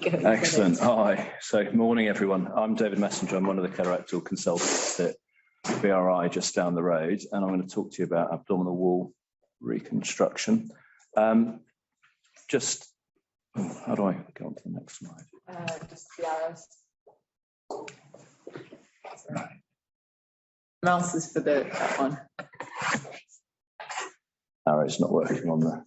Excellent. Hi. So, morning, everyone. I'm David Messenger. I'm one of the colorectal consultants at BRI just down the road, and I'm going to talk to you about abdominal wall reconstruction. How do I go on to the next slide? Just the arrows. Right. Mouse is for that one. Arrow's not working on the.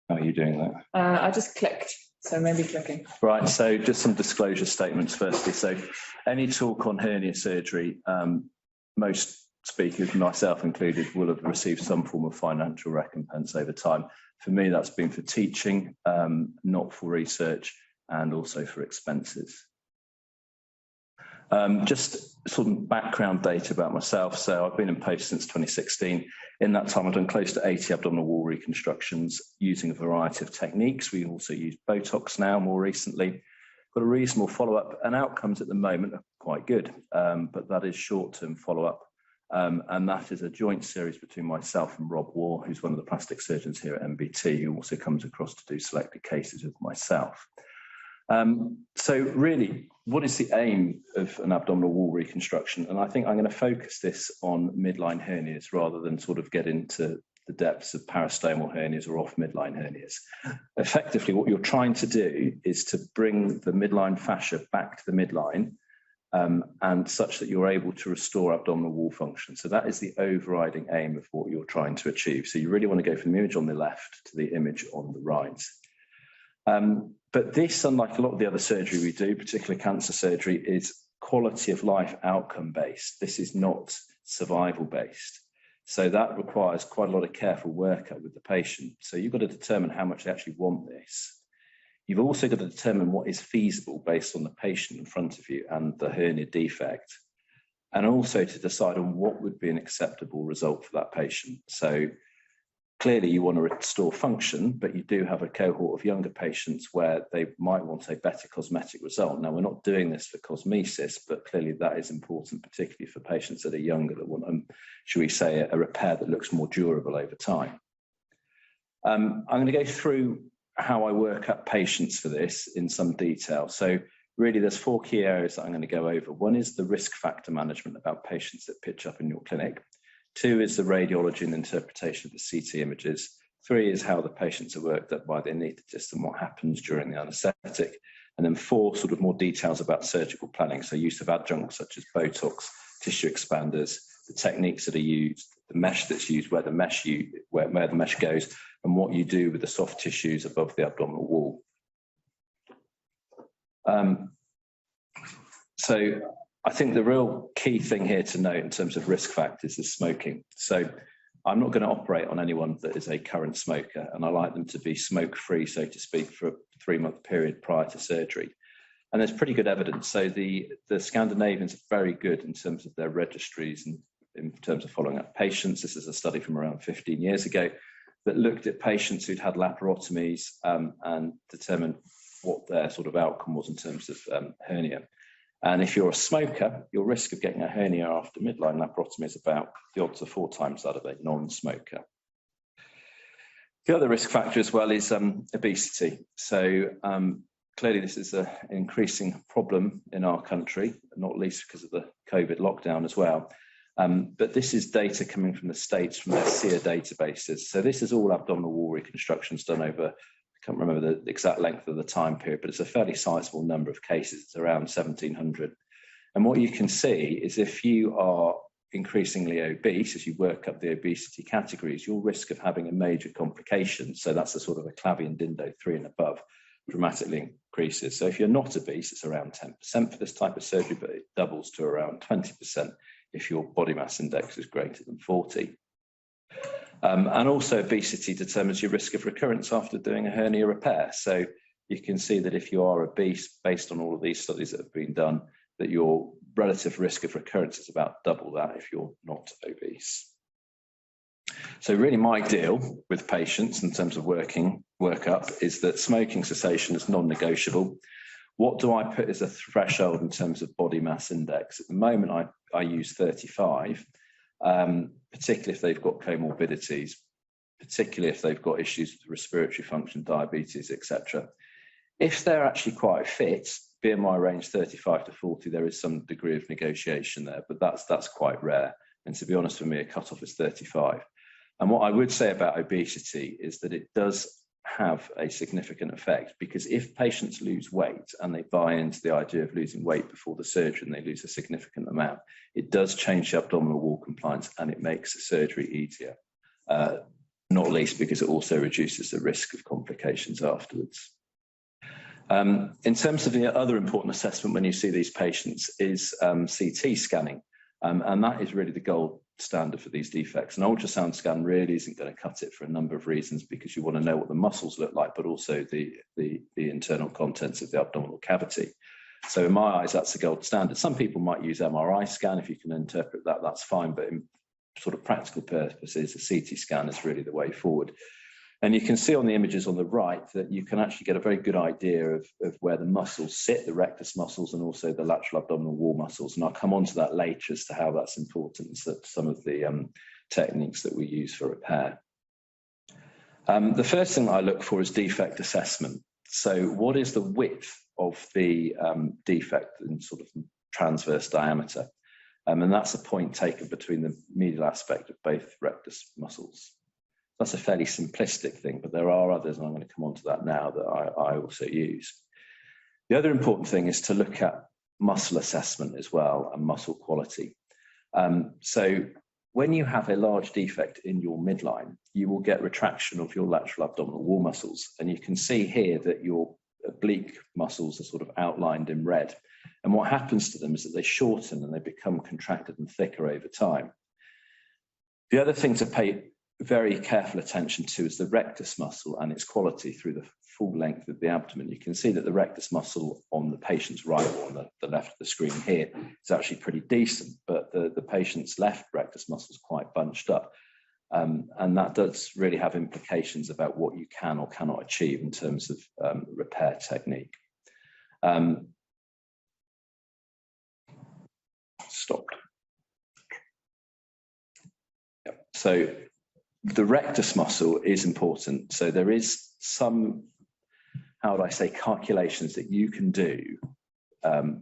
How are you doing that? I just clicked, so maybe clicking. Right, so just some disclosure statements firstly. So any talk on hernia surgery, most speakers, myself included, will have received some form of financial recompense over time. For me, that's been for teaching, not for research, and also for expenses. Just some background data about myself. So I've been in post since 2016. In that time, I've done close to 80 abdominal wall reconstructions using a variety of techniques. We also use Botox now more recently. Got a reasonable follow-up, and outcomes at the moment are quite good, but that is short-term follow-up. And that is a joint series between myself and Rob Waugh, who's one of the plastic surgeons here at MBT, who also comes across to do selected cases with myself. So really, what is the aim of an abdominal wall reconstruction? And I think I'm going to focus this on midline hernias rather than sort of get into the depths of parastomal hernias or off midline hernias. Effectively, what you're trying to do is to bring the midline fascia back to the midline, and such that you're able to restore abdominal wall function. So that is the overriding aim of what you're trying to achieve. So you really want to go from the image on the left to the image on the right. But this, unlike a lot of the other surgery we do, particularly cancer surgery, is quality of life outcome based. This is not survival based. So that requires quite a lot of careful workup with the patient. So you've got to determine how much they actually want this. You've also got to determine what is feasible based on the patient in front of you and the hernia defect, and also to decide on what would be an acceptable result for that patient. So clearly you want to restore function, but you do have a cohort of younger patients where they might want a better cosmetic result. Now, we're not doing this for cosmesis, but clearly that is important, particularly for patients that are younger that want, should we say, a repair that looks more durable over time. I'm going to go through how I work up patients for this in some detail. So really there's 4 key areas that I'm going to go over. One is the risk factor management about patients that pitch up in your clinic. 2 is the radiology and interpretation of the CT images. 3 is how the patients are worked up by the anaesthetist and what happens during the anaesthetic. And then 4, sort of more details about surgical planning. So use of adjuncts such as Botox, tissue expanders, the techniques that are used, the mesh that's used, where the mesh goes, and what you do with the soft tissues above the abdominal wall. So I think the real key thing here to note in terms of risk factors is smoking. So I'm not going to operate on anyone that is a current smoker, and I like them to be smoke-free, so to speak, for a 3-month period prior to surgery. And there's pretty good evidence. So the Scandinavians are very good in terms of their registries and in terms of following up patients. This is a study from around 15 years ago that looked at patients who'd had laparotomies and determined what their sort of outcome was in terms of hernia. And if you're a smoker, your risk of getting a hernia after midline laparotomy is about, the odds are 4 times that of a non-smoker. The other risk factor as well is obesity. So clearly this is an increasing problem in our country, not least because of the COVID lockdown as well. But this is data coming from the States, from their SEER databases. So this is all abdominal wall reconstructions done over, I can't remember the exact length of the time period, but it's a fairly sizable number of cases. It's around 1,700. And what you can see is if you are increasingly obese, as you work up the obesity categories, your risk of having a major complication, so that's a sort of a Clavian Dindo 3 and above, dramatically increases. So if you're not obese, it's around 10% for this type of surgery, but it doubles to around 20% if your body mass index is greater than 40. And also obesity determines your risk of recurrence after doing a hernia repair. So you can see that if you are obese, based on all of these studies that have been done, that your relative risk of recurrence is about double that if you're not obese. So really my deal with patients in terms of workup is that smoking cessation is non-negotiable. What do I put as a threshold in terms of body mass index? At the moment, I use 35, particularly if they've got comorbidities. particularly if they've got issues with respiratory function, diabetes, etc. If they're actually quite fit, BMI range 35 to 40, there is some degree of negotiation there, but that's quite rare. And to be honest with me, a cutoff is 35. And what I would say about obesity is that it does have a significant effect, because if patients lose weight and they buy into the idea of losing weight before the surgery and they lose a significant amount, it does change the abdominal wall compliance and it makes the surgery easier, not least because it also reduces the risk of complications afterwards. In terms of the other important assessment when you see these patients is CT scanning, and that is really the gold standard for these defects. An ultrasound scan really isn't going to cut it for a number of reasons, because you want to know what the muscles look like, but also the internal contents of the abdominal cavity. So in my eyes, that's the gold standard. Some people might use MRI scan. If you can interpret that, that's fine. But in sort of practical purposes, a CT scan is really the way forward. And you can see on the images on the right that you can actually get a very good idea of where the muscles sit, the rectus muscles and also the lateral abdominal wall muscles. And I'll come on to that later as to how that's important to some of the techniques that we use for repair. The first thing I look for is defect assessment. So what is the width of the defect in sort of transverse diameter? And that's a point taken between the medial aspect of both rectus muscles. That's a fairly simplistic thing, but there are others, and I'm going to come on to that now, that I also use. The other important thing is to look at muscle assessment as well and muscle quality. So when you have a large defect in your midline, you will get retraction of your lateral abdominal wall muscles. And you can see here that your oblique muscles are sort of outlined in red. And what happens to them is that they shorten and they become contracted and thicker over time. The other thing to pay very careful attention to is the rectus muscle and its quality through the full length of the abdomen. You can see that the rectus muscle on the patient's right, or on the left of the screen here, is actually pretty decent, but the patient's left rectus muscle is quite bunched up. And that does really have implications about what you can or cannot achieve in terms of repair technique. Stopped. Yep. So the rectus muscle is important. So there is some, how would I say, calculations that you can do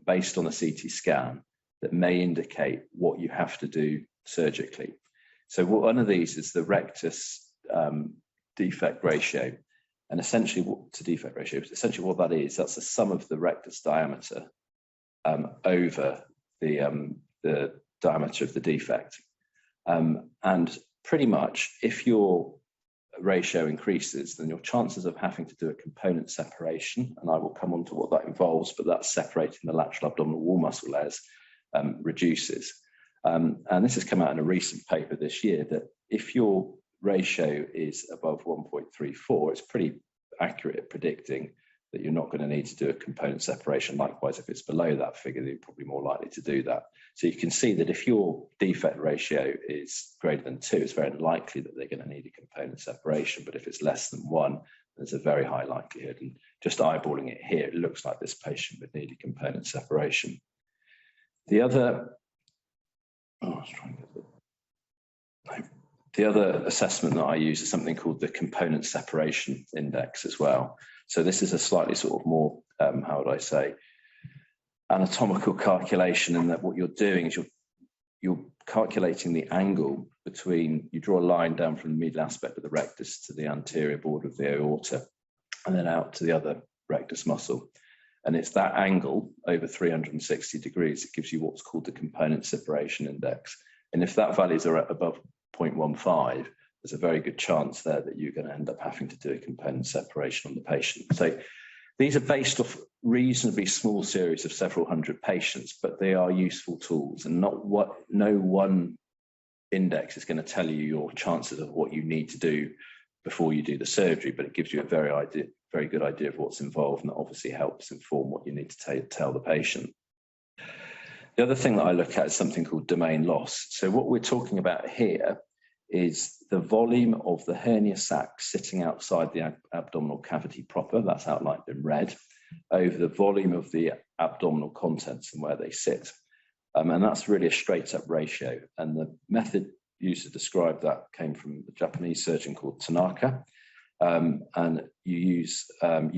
based on a CT scan that may indicate what you have to do surgically. So one of these is the rectus defect ratio. And essentially what that is, that's the sum of the rectus diameter over the diameter of the defect. And pretty much, if your ratio increases, then your chances of having to do a component separation, and I will come on to what that involves, but that's separating the lateral abdominal wall muscle layers, reduces. And this has come out in a recent paper this year, that if your ratio is above 1.34, it's pretty accurate at predicting that you're not going to need to do a component separation. Likewise, if it's below that figure, you're probably more likely to do that. So you can see that if your defect ratio is greater than 2, it's very unlikely that they're going to need a component separation. But if it's less than 1, there's a very high likelihood. And just eyeballing it here, it looks like this patient would need a component separation. The other, the other assessment that I use is something called the component separation index as well. So this is a slightly sort of more, how would I say, anatomical calculation, in that what you're doing is you're calculating the angle between, you draw a line down from the medial aspect of the rectus to the anterior border of the aorta, and then out to the other rectus muscle. And it's that angle over 360 degrees that gives you what's called the component separation index. And if that values are above 0.15, there's a very good chance there that you're going to end up having to do a component separation on the patient. So these are based off reasonably small series of several hundred patients, but they are useful tools, and no one index is going to tell you your chances of what you need to do before you do the surgery, but it gives you a very good idea of what's involved, and that obviously helps inform what you need to tell the patient. The other thing that I look at is something called domain loss. So what we're talking about here is the volume of the hernia sac sitting outside the abdominal cavity proper, that's outlined in red, over the volume of the abdominal contents and where they sit. And that's really a straight up ratio. And the method used to describe that came from a Japanese surgeon called Tanaka. And you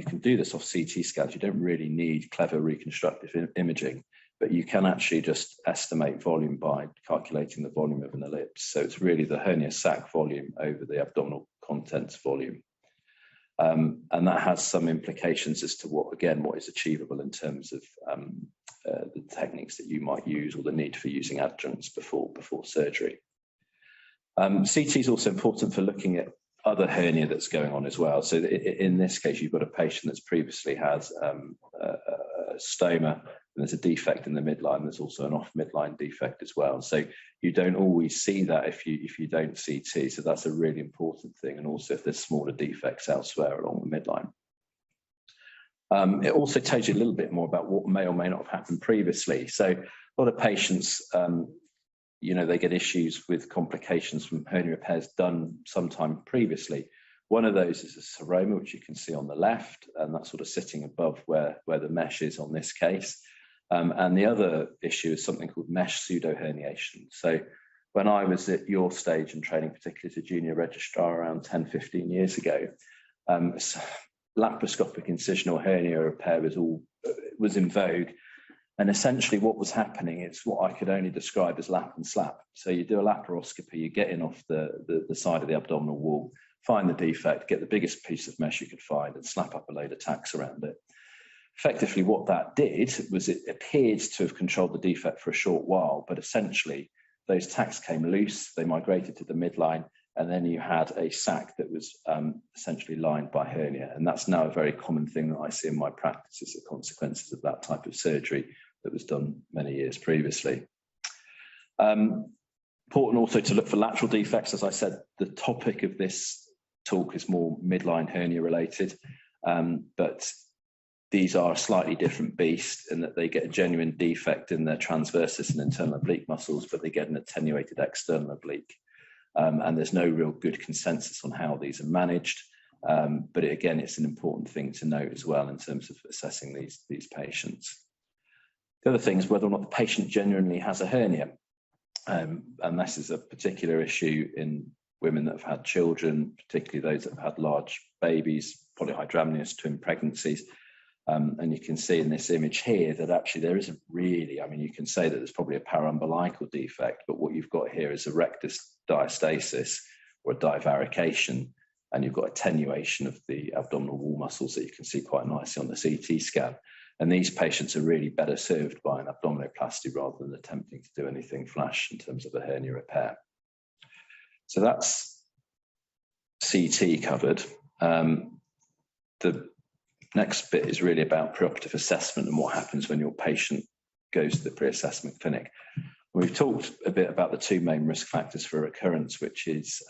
can do this off CT scans. You don't really need clever reconstructive imaging, but you can actually just estimate volume by calculating the volume of an ellipse. So it's really the hernia sac volume over the abdominal contents volume. And that has some implications as to what is achievable in terms of the techniques that you might use or the need for using adjuncts before surgery. CT is also important for looking at other hernia that's going on as well. So in this case, you've got a patient that's previously has a stoma, and there's a defect in the midline. There's also an off midline defect as well. So you don't always see that if you don't CT. So that's a really important thing. And also if there's smaller defects elsewhere along the midline. It also tells you a little bit more about what may or may not have happened previously. So a lot of patients, they get issues with complications from hernia repairs done sometime previously. One of those is a seroma, which you can see on the left, and that's sort of sitting above where the mesh is on this case. And the other issue is something called mesh pseudoherniation. So when I was at your stage in training, particularly as a junior registrar around 10, 15 years ago, laparoscopic incisional hernia repair was in vogue. And essentially what was happening is what I could only describe as lap and slap. So you do a laparoscopy, you get in off the side of the abdominal wall, find the defect, get the biggest piece of mesh you could find and slap up a load of tacks around it. Effectively what that did was it appeared to have controlled the defect for a short while, but essentially those tacks came loose, they migrated to the midline, and then you had a sac that was essentially lined by hernia. And that's now a very common thing that I see in my practice as the consequences of that type of surgery that was done many years previously. Important also to look for lateral defects. As I said, the topic of this talk is more midline hernia related, but these are a slightly different beast in that they get a genuine defect in their transversus and internal oblique muscles, but they get an attenuated external oblique. And there's no real good consensus on how these are managed. But again, it's an important thing to note as well in terms of assessing these patients. The other thing is whether or not the patient genuinely has a hernia. And this is a particular issue in women that have had children, particularly those that have had large babies, polyhydramnios, twin pregnancies. And you can see in this image here that actually there isn't really, you can say that there's probably a paraumbilical defect, but what you've got here is a rectus diastasis or a divarication, and you've got attenuation of the abdominal wall muscles that you can see quite nicely on the CT scan. And these patients are really better served by an abdominoplasty rather than attempting to do anything flash in terms of a hernia repair. So that's CT covered. The next bit is really about preoperative assessment and what happens when your patient goes to the pre-assessment clinic. We've talked a bit about the two main risk factors for recurrence, which is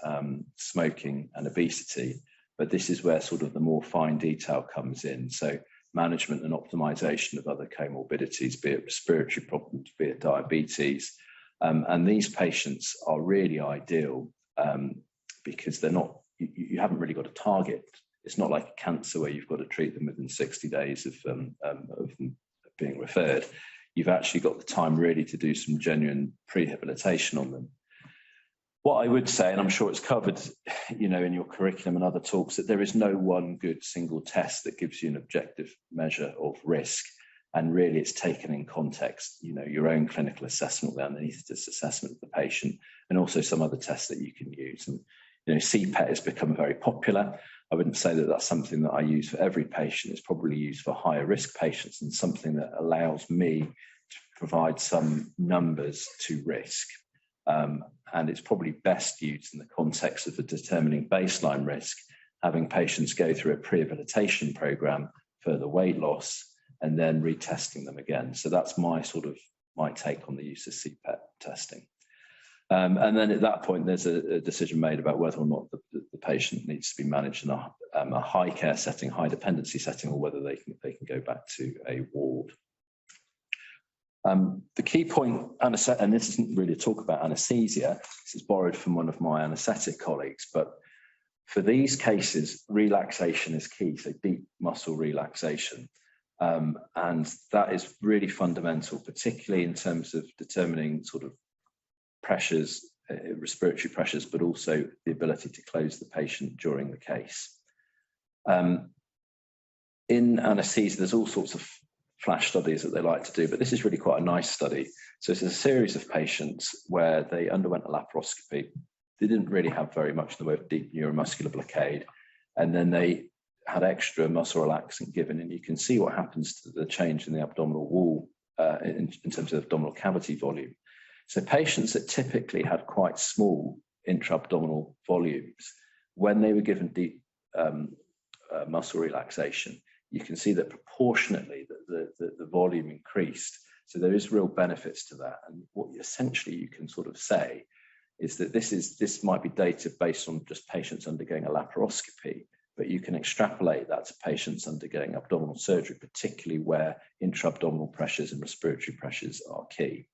smoking and obesity, but this is where sort of the more fine detail comes in. So management and optimization of other comorbidities, be it respiratory problems, be it diabetes. And these patients are really ideal because they're not, you haven't really got a target. It's not like a cancer where you've got to treat them within 60 days of being referred. You've actually got the time really to do some genuine prehabilitation on them. What I would say, and I'm sure it's covered, in your curriculum and other talks, that there is no one good single test that gives you an objective measure of risk. And really it's taken in context, your own clinical assessment, the anaesthetist assessment of the patient, and also some other tests that you can use. And, CPET has become very popular. I wouldn't say that that's something that I use for every patient. It's probably used for higher risk patients and something that allows me to provide some numbers to risk. And it's probably best used in the context of determining baseline risk, having patients go through a prehabilitation program for the weight loss and then retesting them again. So that's my take on the use of CPET testing. And then at that point, there's a decision made about whether or not the patient needs to be managed in a high care setting, high dependency setting, or whether they can go back to a ward. The key point, and this isn't really a talk about anaesthesia, this is borrowed from one of my anaesthetic colleagues, but for these cases, relaxation is key, so deep muscle relaxation. And that is really fundamental, particularly in terms of determining sort of pressures respiratory pressures, but also the ability to close the patient during the case. In anaesthesia, there's all sorts of flash studies that they like to do, but this is really quite a nice study. So it's a series of patients where they underwent a laparoscopy. They didn't really have very much in the way of deep neuromuscular blockade, and then they had extra muscle relaxant given, and you can see what happens to the change in the abdominal wall in terms of abdominal cavity volume. So patients that typically had quite small intra-abdominal volumes, when they were given deep muscle relaxation, you can see that proportionately the volume increased. So there is real benefits to that. And what essentially you can sort of say is that this might be data based on just patients undergoing a laparoscopy, but you can extrapolate that to patients undergoing abdominal surgery, particularly where intra-abdominal pressures and respiratory pressures are key.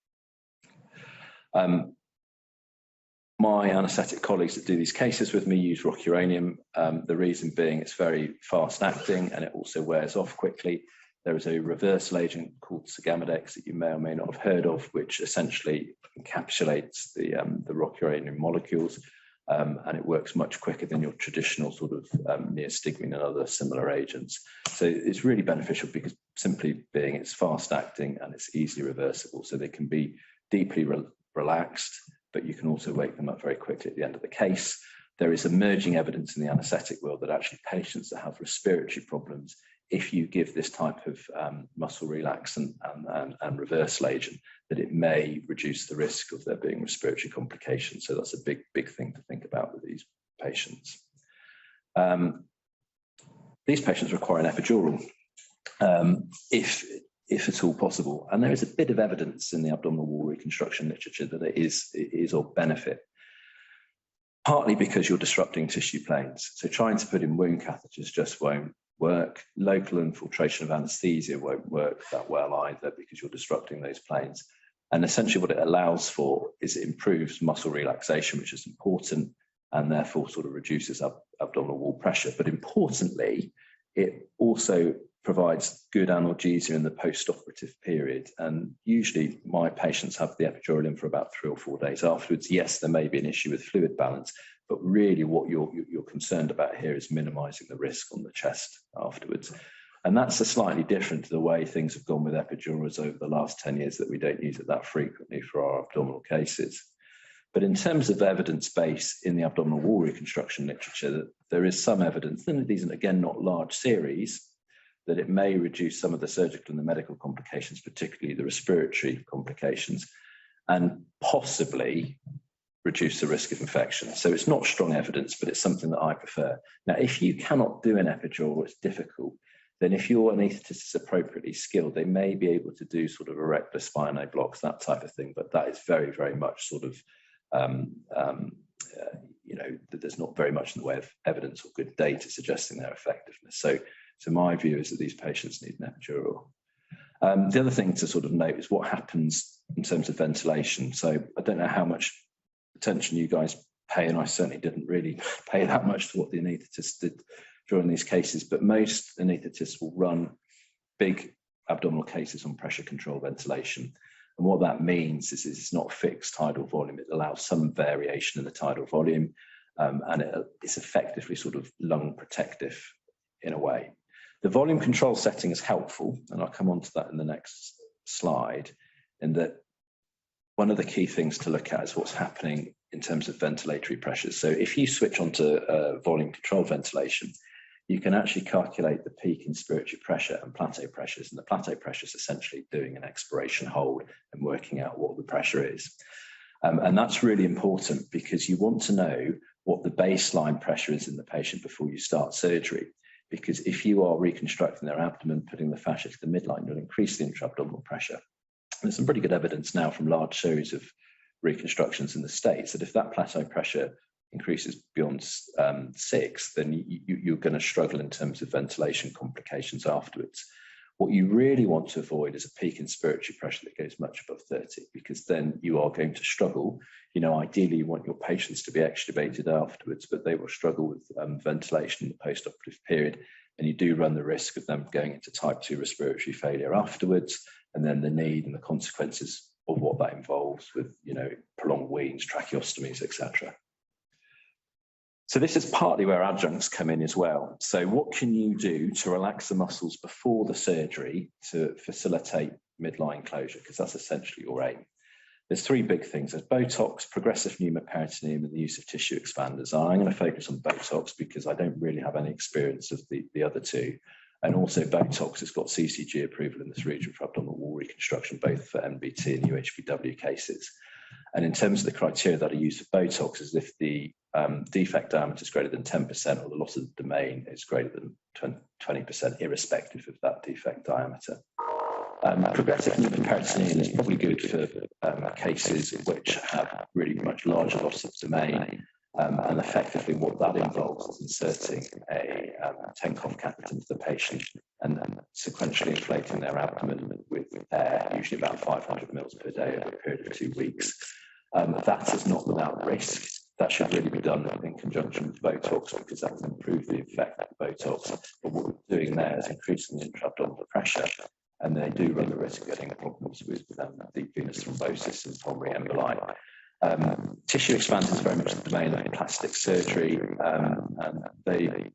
My anaesthetic colleagues that do these cases with me use rocuronium. The reason being it's very fast acting and it also wears off quickly. There is a reversal agent called Sagamidex that you may or may not have heard of, which essentially encapsulates the rocuronium molecules, and it works much quicker than your traditional sort of neostigmine and other similar agents. So it's really beneficial because simply being it's fast acting and it's easily reversible. So they can be deeply relaxed, but you can also wake them up very quickly at the end of the case. There is emerging evidence in the anaesthetic world that actually patients that have respiratory problems, if you give this type of muscle relaxant and reversal agent, that it may reduce the risk of there being respiratory complications. So that's a big thing to think about with these patients. These patients require an epidural, if at all possible. And there is a bit of evidence in the abdominal wall reconstruction literature that it is of benefit, partly because you're disrupting tissue planes. So trying to put in wound catheters just won't work. Local infiltration of anaesthesia won't work that well either because you're disrupting those planes. And essentially what it allows for is it improves muscle relaxation, which is important, and therefore sort of reduces abdominal wall pressure. But importantly, it also provides good analgesia in the post-operative period. And usually my patients have the epidural in for about 3 or 4 days afterwards. Yes, there may be an issue with fluid balance, but really what you're concerned about here is minimizing the risk on the chest afterwards. And that's a slightly different to the way things have gone with epidurals over the last 10 years, that we don't use it that frequently for our abdominal cases. But in terms of evidence base in the abdominal wall reconstruction literature, there is some evidence, and these are again not large series, that it may reduce some of the surgical and the medical complications, particularly the respiratory complications, and possibly reduce the risk of infection. So it's not strong evidence, but it's something that I prefer. Now, if you cannot do an epidural, it's difficult, then if your anaesthetist is appropriately skilled, they may be able to do sort of erector spinae blocks, that type of thing, but that is very, very much sort of, there's not very much in the way of evidence or good data suggesting their effectiveness. So my view is that these patients need an epidural. The other thing to sort of note is what happens in terms of ventilation. So I don't know how much attention you guys pay, and I certainly didn't really pay that much to what the anaesthetist did during these cases, but most anaesthetists will run big abdominal cases on pressure control ventilation. And what that means is it's not fixed tidal volume. It allows some variation in the tidal volume, and it's effectively sort of lung protective in a way. The volume control setting is helpful, and I'll come on to that in the next slide, in that one of the key things to look at is what's happening in terms of ventilatory pressures. So if you switch onto volume control ventilation, you can actually calculate the peak inspiratory pressure and plateau pressures, and the plateau pressure is essentially doing an expiration hold and working out what the pressure is. And that's really important because you want to know what the baseline pressure is in the patient before you start surgery. Because if you are reconstructing their abdomen, putting the fascia to the midline, you'll increase the intra-abdominal pressure. There's some pretty good evidence now from large series of reconstructions in the States that if that plateau pressure increases beyond 6, then you're going to struggle in terms of ventilation complications afterwards. What you really want to avoid is a peak inspiratory pressure that goes much above 30, because then you are going to struggle. Ideally you want your patients to be extubated afterwards, but they will struggle with ventilation in the post-operative period, and you do run the risk of them going into type 2 respiratory failure afterwards, and then the need and the consequences of what that involves with, prolonged weans, tracheostomies, etc. So this is partly where adjuncts come in as well. So what can you do to relax the muscles before the surgery to facilitate midline closure? Because that's essentially your aim. There's three big things. There's Botox, progressive pneumoperitoneum, and the use of tissue expanders. I'm going to focus on Botox because I don't really have any experience of the other two. And also Botox has got CCG approval in this region for abdominal wall reconstruction, both for MBT and UHPW cases. And in terms of the criteria that are used for Botox, is if the defect diameter is greater than 10% or the loss of the domain is greater than 20%, irrespective of that defect diameter. Progressive pneumoperitoneum is probably good for cases which have really much larger loss of domain. And effectively what that involves is inserting a Tenkov catheter into the patient and then sequentially inflating their abdomen with air, usually about 500 mils per day over a period of 2 weeks. That is not without risk. That should really be done in conjunction with Botox because that can improve the effect of Botox. But what we're doing there is increasing the intra-abdominal pressure, and they do run the risk of getting problems with deep venous thrombosis and pulmonary emboli. Tissue expanders is very much the domain of plastic surgery, and they're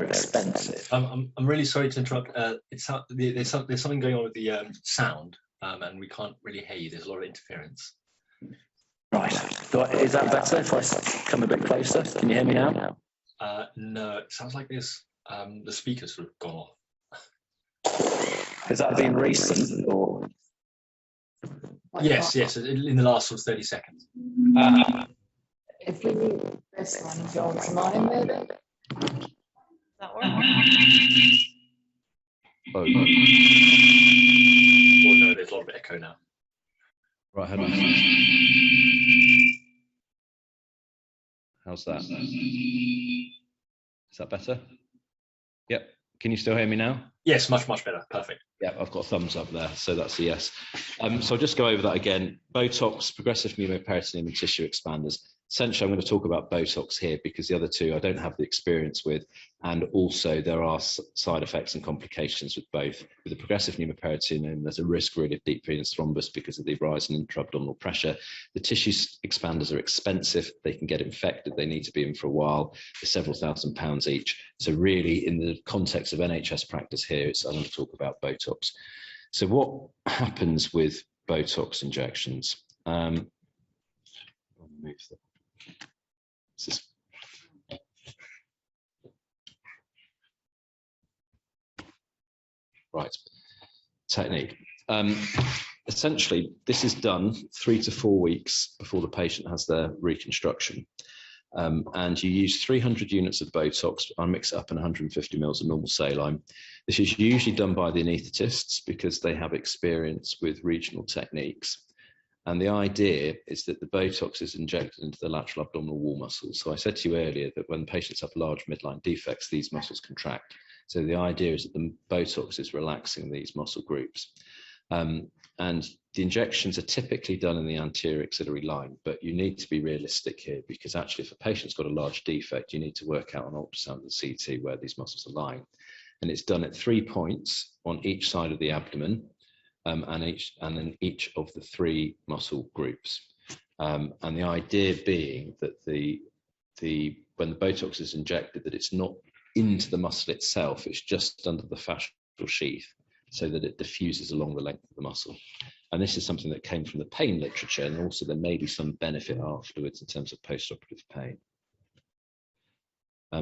expensive. I'm really sorry to interrupt. There's something going on with the sound, and we can't really hear you. There's a lot of interference. Right. Is that better if I come a bit closer? Can you hear me now? No, it sounds like there's the speakers sort of gone off. Has that been recent or? Yes, in the last sort of 30 seconds. If we do this one, go on to mine, maybe. Does that work? Oh no, there's a lot of echo now. Right, hold on. How's that? Is that better? Yep. Can you still hear me now? Yes, much better. Perfect. Yeah, I've got a thumbs up there, so that's a yes. So I'll just go over that again. Botox, progressive pneumoperitoneum, and tissue expanders. Essentially, I'm going to talk about Botox here because the other two I don't have the experience with, and also there are side effects and complications with both. With the progressive pneumoperitoneum, there's a risk really of deep venous thrombus because of the rise in intra-abdominal pressure. The tissue expanders are expensive. They can get infected. They need to be in for a while. They're several £1,000s each. So really, in the context of NHS practice here, I'm going to talk about Botox. So what happens with Botox injections? Right, technique. Essentially, this is done 3 to 4 weeks before the patient has their reconstruction. And you use 300 units of Botox. I mix it up in 150 mils of normal saline. This is usually done by the anaesthetists because they have experience with regional techniques. And the idea is that the Botox is injected into the lateral abdominal wall muscles. So I said to you earlier that when patients have large midline defects, these muscles contract. So the idea is that the Botox is relaxing these muscle groups. And the injections are typically done in the anterior axillary line, but you need to be realistic here because actually if a patient's got a large defect, you need to work out on ultrasound and CT where these muscles are lying. And it's done at 3 points on each side of the abdomen. And in each of the 3 muscle groups, and the idea being that when the Botox is injected, that it's not into the muscle itself; it's just under the fascial sheath, so that it diffuses along the length of the muscle. And this is something that came from the pain literature, and also there may be some benefit afterwards in terms of post-operative pain.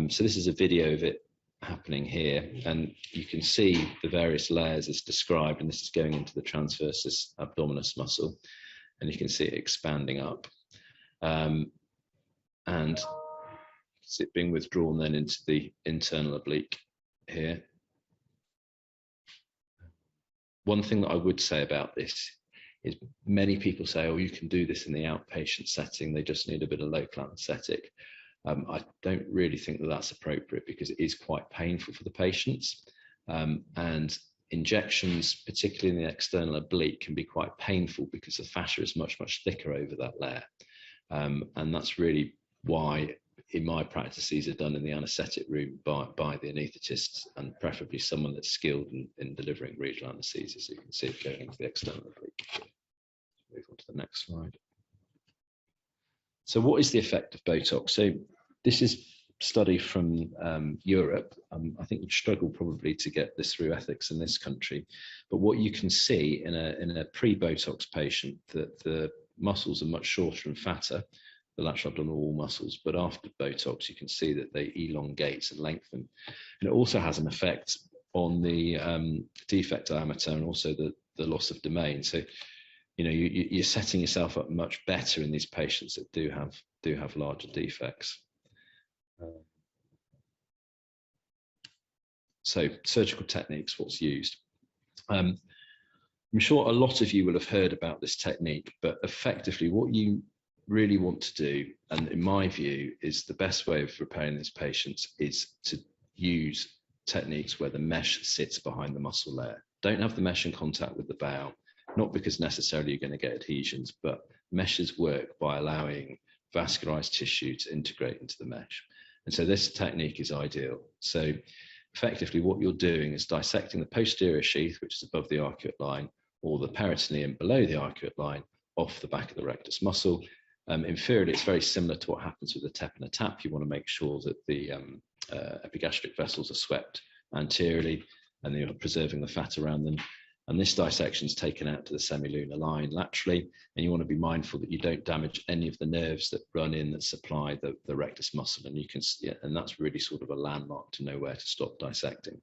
So this is a video of it happening here, and you can see the various layers as described, and this is going into the transversus abdominis muscle, and you can see it expanding up, and it's it being withdrawn then into the internal oblique here. One thing that I would say about this is many people say, oh, you can do this in the outpatient setting, they just need a bit of local anaesthetic. I don't really think that that's appropriate because it is quite painful for the patients, and injections, particularly in the external oblique, can be quite painful because the fascia is much thicker over that layer, and that's really why in my practice, these are done in the anaesthetic room by the anaesthetist, and preferably someone that's skilled in delivering regional anaesthesia. So you can see it going into the external oblique. Move on to the next slide. So what is the effect of Botox? So this is study from Europe. I think you'd struggle probably to get this through ethics in this country, but what you can see in a pre-Botox patient, that the muscles are much shorter and fatter, the lateral abdominal wall muscles, but after Botox you can see that they elongate and lengthen. And it also has an effect on the defect diameter and also the loss of domain. So you know, you're setting yourself up much better in these patients that do have larger defects. So surgical techniques, what's used? I'm sure a lot of you will have heard about this technique, but effectively what you really want to do, and in my view, is the best way of repairing these patients is to use techniques where the mesh sits behind the muscle layer. Don't have the mesh in contact with the bowel, not because necessarily you're going to get adhesions, but meshes work by allowing vascularized tissue to integrate into the mesh. And so this technique is ideal. So effectively what you're doing is dissecting the posterior sheath, which is above the arcuate line, or the peritoneum below the arcuate line, off the back of the rectus muscle. Inferiorly, it's very similar to what happens with a TEP and a TAP. You want to make sure that the epigastric vessels are swept anteriorly and you're preserving the fat around them. And this dissection is taken out to the semilunar line laterally, and you want to be mindful that you don't damage any of the nerves that run in that supply the rectus muscle. And you can see, and that's really sort of a landmark to know where to stop dissecting.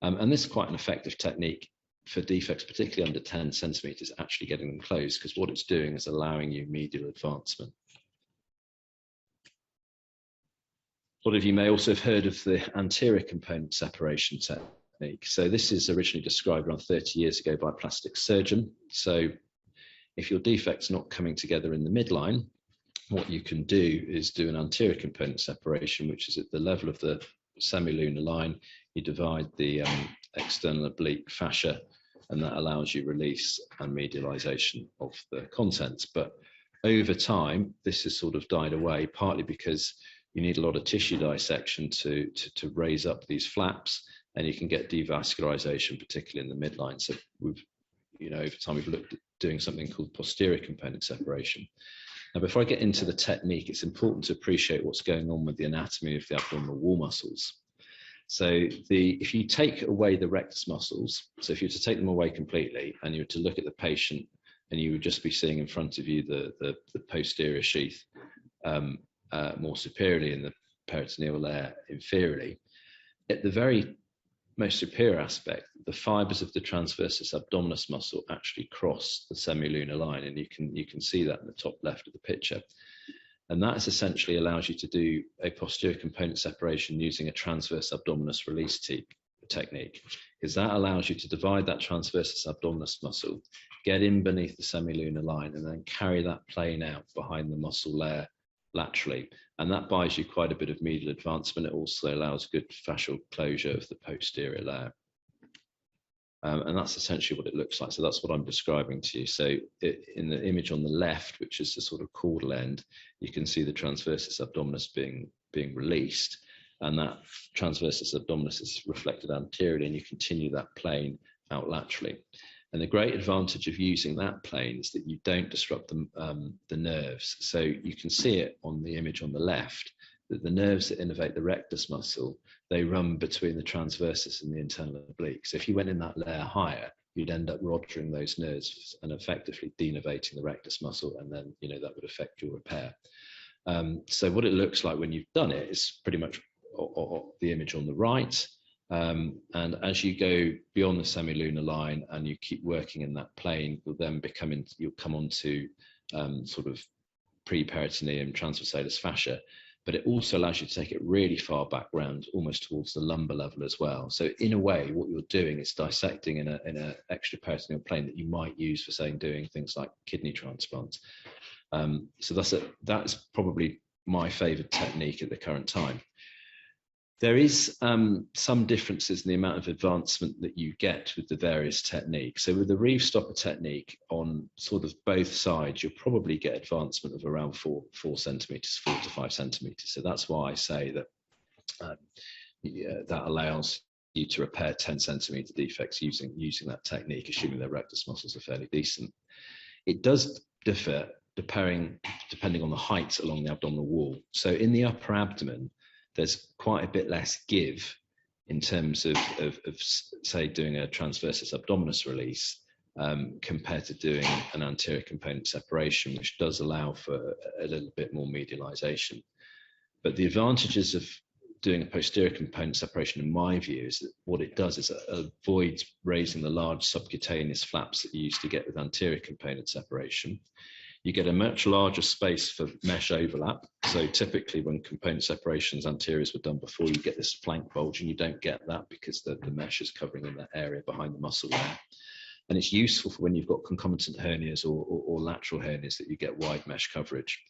And this is quite an effective technique for defects, particularly under 10 centimeters, actually getting them closed, because what it's doing is allowing you medial advancement. A lot of you may also have heard of the anterior component separation technique. So this is originally described around 30 years ago by a plastic surgeon. So if your defect's not coming together in the midline, what you can do is do an anterior component separation, which is at the level of the semilunar line. You divide the external oblique fascia, and that allows you release and medialization of the contents. But over time, this has sort of died away, partly because you need a lot of tissue dissection to raise up these flaps, and you can get devascularization, particularly in the midline. So we've, you know, over time we've looked at doing something called posterior component separation. Now, before I get into the technique, it's important to appreciate what's going on with the anatomy of the abdominal wall muscles. So if you take away the rectus muscles, so if you were to take them away completely and you were to look at the patient and you would just be seeing in front of you the posterior sheath more superiorly and the peritoneal layer inferiorly, at the very most superior aspect, the fibers of the transversus abdominis muscle actually cross the semilunar line, and you can see that in the top left of the picture. And that essentially allows you to do a posterior component separation using a transverse abdominis release technique, because that allows you to divide that transversus abdominis muscle, get in beneath the semilunar line, and then carry that plane out behind the muscle layer laterally. And that buys you quite a bit of medial advancement. It also allows good fascial closure of the posterior layer. And that's essentially what it looks like. So that's what I'm describing to you. So in the image on the left, which is the sort of caudal end, you can see the transversus abdominis being released, and that transversus abdominis is reflected anteriorly, and you continue that plane out laterally. And the great advantage of using that plane is that you don't disrupt the nerves. So you can see it on the image on the left, that the nerves that innervate the rectus muscle, they run between the transversus and the internal oblique. So if you went in that layer higher, you'd end up rupturing those nerves and effectively denervating the rectus muscle, and then, you know, that would affect your repair. So what it looks like when you've done it is pretty much the image on the right. And as you go beyond the semilunar line and you keep working in that plane, you'll come onto sort of pre-peritoneum transversalis fascia, but it also allows you to take it really far back round, almost towards the lumbar level as well. So in a way, what you're doing is dissecting in a extraperitoneal plane that you might use for, say, doing things like kidney transplants. So that's probably my favorite technique at the current time. There is some differences in the amount of advancement that you get with the various techniques. So with the Reeve stopper technique on sort of both sides, you'll probably get advancement of around 4 centimeters, 4 to 5 centimeters. So that's why I say that that allows you to repair 10 centimeter defects using that technique, assuming their rectus muscles are fairly decent. It does differ depending on the height along the abdominal wall. So in the upper abdomen, there's quite a bit less give in terms of say, doing a transversus abdominis release compared to doing an anterior component separation, which does allow for a little bit more medialization. But the advantages of doing a posterior component separation, in my view, is that what it does is it avoids raising the large subcutaneous flaps that you used to get with anterior component separation. You get a much larger space for mesh overlap. So typically when component separations anteriors were done before, you get this flank bulge, and you don't get that because the mesh is covering in that area behind the muscle there. And it's useful for when you've got concomitant hernias or lateral hernias that you get wide mesh coverage.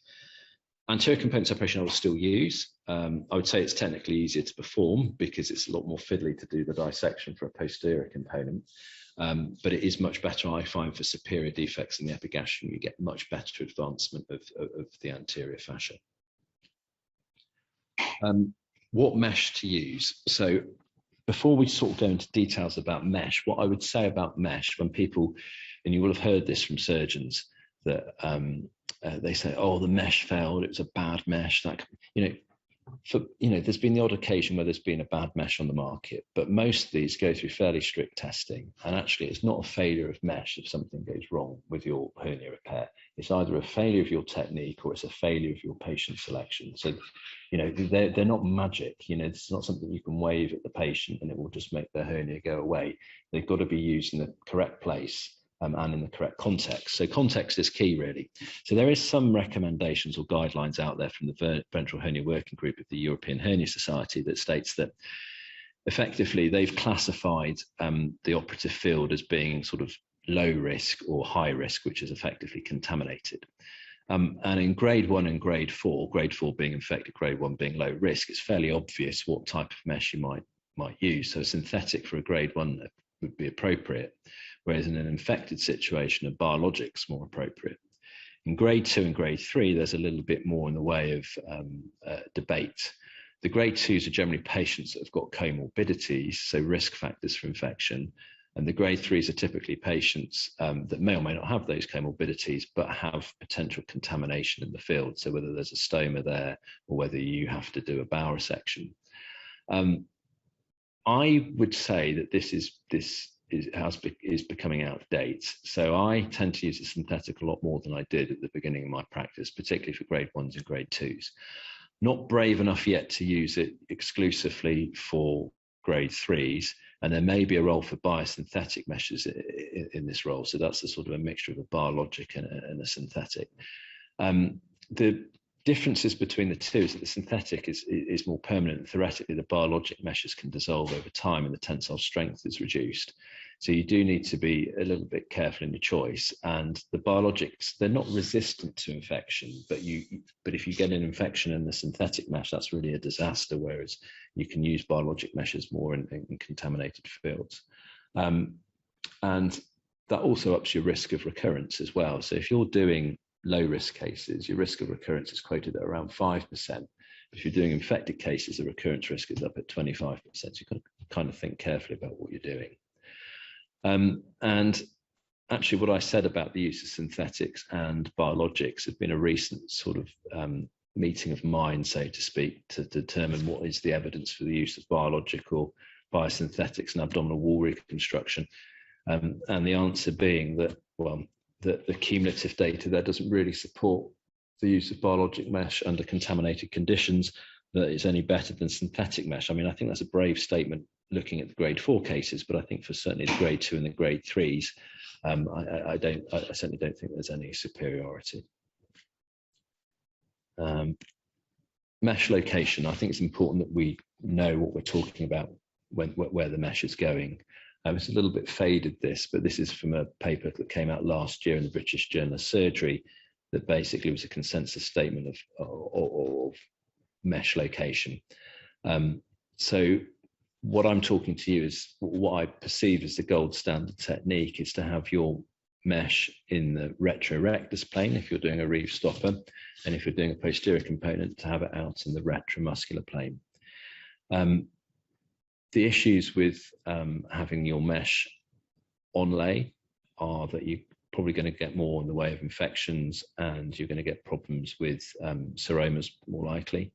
Anterior component separation I will still use. I would say it's technically easier to perform because it's a lot more fiddly to do the dissection for a posterior component. But it is much better, I find, for superior defects in the epigastrium. You get much better advancement of the anterior fascia. What mesh to use? So before we sort of go into details about mesh, what I would say about mesh, when people, and you will have heard this from surgeons, that they say, oh, the mesh failed, it was a bad mesh. That, there's been the odd occasion where there's been a bad mesh on the market, but most of these go through fairly strict testing. And actually, it's not a failure of mesh if something goes wrong with your hernia repair. It's either a failure of your technique or it's a failure of your patient selection. So, they're not magic. It's not something you can wave at the patient and it will just make their hernia go away. They've got to be used in the correct place and in the correct context. So context is key, really. So there is some recommendations or guidelines out there from the Ventral Hernia Working Group of the European Hernia Society that states that effectively they've classified the operative field as being sort of low risk or high risk, which is effectively contaminated. And in grade 1 and grade 4 being infected, grade 1 being low risk, it's fairly obvious what type of mesh you might use. So synthetic for a grade 1 would be appropriate, whereas in an infected situation, a biologic's more appropriate. In grade 2 and grade 3, there's a little bit more in the way of debate. The grade 2s are generally patients that have got comorbidities, so risk factors for infection, and the grade 3s are typically patients that may or may not have those comorbidities, but have potential contamination in the field. So whether there's a stoma there or whether you have to do a bowel resection. I would say that this is becoming out of date. So I tend to use a synthetic a lot more than I did at the beginning of my practice, particularly for grade 1s and grade 2s. Not brave enough yet to use it exclusively for grade 3s, and there may be a role for biosynthetic meshes in this role. So that's a sort of a mixture of a biologic and a synthetic. The differences between the two is that the synthetic is more permanent. Theoretically, the biologic meshes can dissolve over time and the tensile strength is reduced. So you do need to be a little bit careful in your choice. And the biologics, they're not resistant to infection, but if you get an infection in the synthetic mesh, that's really a disaster, whereas you can use biologic meshes more in contaminated fields. And that also ups your risk of recurrence as well. So if you're doing low risk cases, your risk of recurrence is quoted at around 5%. If you're doing infected cases, the recurrence risk is up at 25%. So you've got to kind of think carefully about what you're doing. And actually what I said about the use of synthetics and biologics has been a recent sort of meeting of minds, so to speak, to determine what is the evidence for the use of biological biosynthetics and abdominal wall reconstruction. And the answer being that, well, the cumulative data there doesn't really support the use of biologic mesh under contaminated conditions, that it's any better than synthetic mesh. I mean, I think that's a brave statement looking at the grade 4 cases, but I think for certainly the grade 2 and the grade 3s, I certainly don't think there's any superiority. Mesh location, I think it's important that we know what we're talking about where the mesh is going. It's a little bit faded, but this is from a paper that came out last year in the British Journal of Surgery that basically was a consensus statement of mesh location. So what I'm talking to you is what I perceive as the gold standard technique is to have your mesh in the retrorectus plane if you're doing a reeve stopper, and if you're doing a posterior component, to have it out in the retromuscular plane. The issues with having your mesh onlay are that you're probably going to get more in the way of infections, and you're going to get problems with seromas more likely.